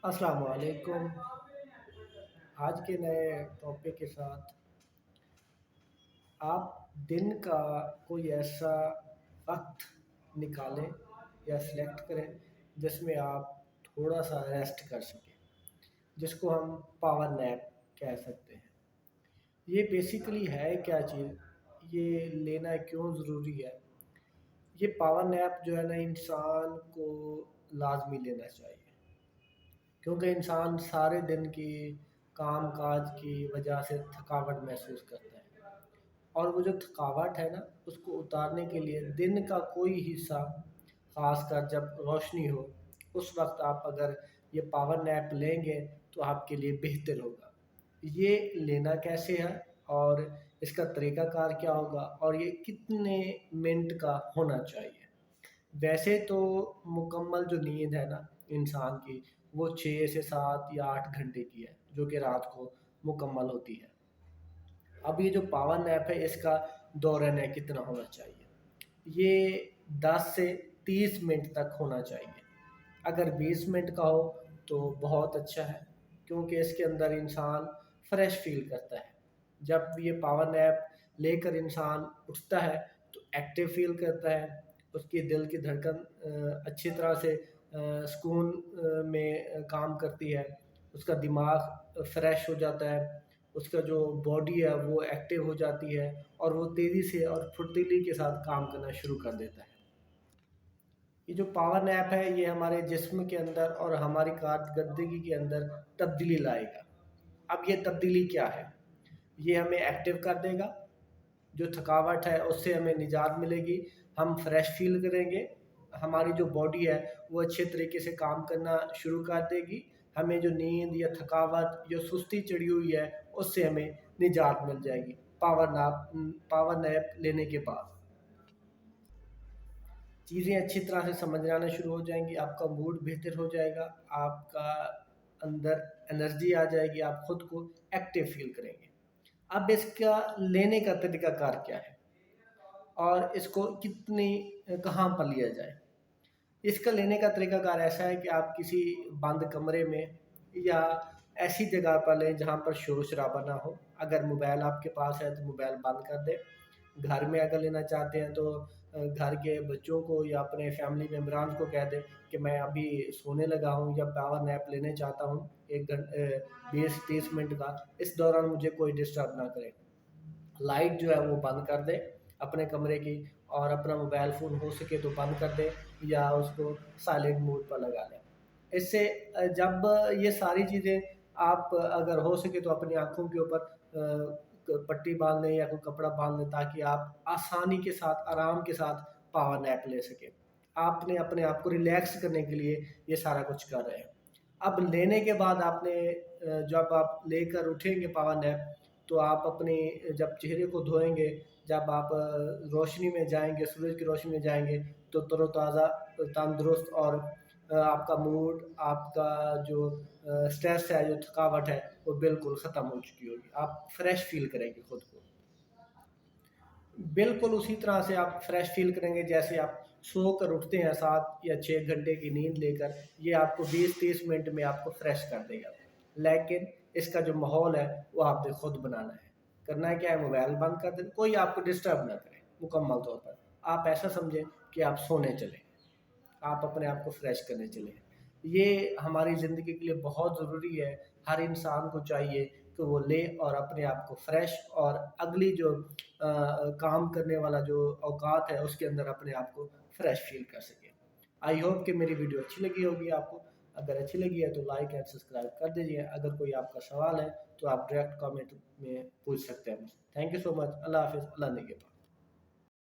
السلام علیکم۔ آج کے نئے ٹاپک کے ساتھ آپ دن کا کوئی ایسا وقت نکالیں یا سلیکٹ کریں جس میں آپ تھوڑا سا ریسٹ کر سکیں، جس کو ہم پاور نیپ کہہ سکتے ہیں۔ یہ بیسیکلی ہے کیا چیز، یہ لینا کیوں ضروری ہے؟ یہ پاور نیپ جو ہے نا، انسان کو لازمی لینا چاہیے، کیونکہ انسان سارے دن کی کام کاج کی وجہ سے تھکاوٹ محسوس کرتا ہے، اور وہ جو تھکاوٹ ہے نا، اس کو اتارنے کے لیے دن کا کوئی حصہ، خاص کر جب روشنی ہو، اس وقت آپ اگر یہ پاور نیپ لیں گے تو آپ کے لیے بہتر ہوگا۔ یہ لینا کیسے ہے اور اس کا طریقہ کار کیا ہوگا، اور یہ کتنے منٹ کا ہونا چاہیے؟ ویسے تو مکمل جو نیند ہے نا انسان کی، وہ 6 سے 7 یا 8 گھنٹے کی ہے، جو کہ رات کو مکمل ہوتی ہے۔ اب یہ جو پاور نیپ ہے، اس کا دوران کتنا ہونا چاہیے؟ یہ 10 سے 30 منٹ تک ہونا چاہیے۔ اگر 20 منٹ کا ہو تو بہت اچھا ہے، کیونکہ اس کے اندر انسان فریش فیل کرتا ہے۔ جب یہ پاور نیپ لے کر انسان اٹھتا ہے تو ایکٹیو فیل کرتا ہے، اس کی دل کی دھڑکن اچھی طرح سے سکون میں کام کرتی ہے، اس کا دماغ فریش ہو جاتا ہے، اس کا جو باڈی ہے وہ ایکٹیو ہو جاتی ہے، اور وہ تیزی سے اور پھرتیلی کے ساتھ کام کرنا شروع کر دیتا ہے۔ یہ جو پاور نیپ ہے، یہ ہمارے جسم کے اندر اور ہماری کارکردگی کے اندر تبدیلی لائے گا۔ اب یہ تبدیلی کیا ہے؟ یہ ہمیں ایکٹیو کر دے گا، جو تھکاوٹ ہے اس سے ہمیں نجات ملے گی، ہم فریش فیل کریں گے، ہماری جو باڈی ہے وہ اچھے طریقے سے کام کرنا شروع کر دے گی، ہمیں جو نیند یا تھکاوٹ یا سستی چڑھی ہوئی ہے اس سے ہمیں نجات مل جائے گی پاور نیپ لینے کے بعد۔ چیزیں اچھی طرح سے سمجھ آنا شروع ہو جائیں گی، آپ کا موڈ بہتر ہو جائے گا، آپ کا اندر انرجی آ جائے گی، آپ خود کو ایکٹیو فیل کریں گے۔ اب اس کا لینے کا طریقہ کار کیا ہے، اور اس کو کہاں پر لیا جائے؟ اس کا لینے کا طریقہ کار ایسا ہے کہ آپ کسی بند کمرے میں یا ایسی جگہ پر لیں جہاں پر شور و شرابہ نہ ہو۔ اگر موبائل آپ کے پاس ہے تو موبائل بند کر دیں۔ گھر میں اگر لینا چاہتے ہیں تو گھر کے بچوں کو یا اپنے فیملی ممبران کو کہہ دیں کہ میں ابھی سونے لگا ہوں یا پاور نیپ لینے چاہتا ہوں 20-30 منٹ کا، اس دوران مجھے کوئی ڈسٹرب نہ کرے۔ لائٹ جو ہے وہ بند کر دیں اپنے کمرے کی، اور اپنا موبائل فون ہو سکے تو بند کر دیں یا اس کو سائلنٹ موڈ پر لگا لیں۔ اس سے جب یہ ساری چیزیں آپ اگر ہو سکے تو اپنی آنکھوں کے اوپر پٹی باندھ لیں یا کوئی کپڑا باندھ لیں، تاکہ آپ آسانی کے ساتھ، آرام کے ساتھ پاور نیپ لے سکیں۔ آپ نے اپنے آپ کو ریلیکس کرنے کے لیے یہ سارا کچھ کر رہے ہیں۔ اب لینے کے بعد آپ نے جب آپ لے کر اٹھیں گے پاور نیپ، تو آپ اپنے جب چہرے کو دھوئیں گے، جب آپ روشنی میں جائیں گے، سورج کی روشنی میں جائیں گے، تو تر و تازہ، تندرست، اور آپ کا موڈ، آپ کا جو سٹریس ہے، جو تھکاوٹ ہے، وہ بالکل ختم ہو چکی ہوگی، آپ فریش فیل کریں گے خود کو۔ بالکل اسی طرح سے آپ فریش فیل کریں گے جیسے آپ سو کر اٹھتے ہیں 7 یا 6 گھنٹے کی نیند لے کر۔ یہ آپ کو 20-30 منٹ میں آپ کو فریش کر دے گا، لیکن اس کا جو ماحول ہے وہ آپ نے خود بنانا ہے۔ کرنا ہے کیا ہے؟ موبائل بند کر دیں، کوئی آپ کو ڈسٹرب نہ کرے، مکمل طور پر آپ ایسا سمجھیں کہ آپ سونے چلے، آپ اپنے آپ کو فریش کرنے چلے ہیں۔ یہ ہماری زندگی کے لیے بہت ضروری ہے، ہر انسان کو چاہیے کہ وہ لے اور اپنے آپ کو فریش، اور اگلی جو کام کرنے والا جو اوقات ہے اس کے اندر اپنے آپ کو فریش فیل کر سکے۔ آئی ہوپ کہ میری ویڈیو اچھی لگی ہوگی آپ کو۔ اگر اچھی لگی ہے تو لائک اینڈ سبسکرائب کر دیجیے۔ اگر کوئی آپ کا سوال ہے تو آپ ڈائریکٹ کامنٹ میں پوچھ سکتے ہیں مجھ سے۔ تھینک یو سو مچ۔ اللہ حافظ۔ اللہ نگہبان۔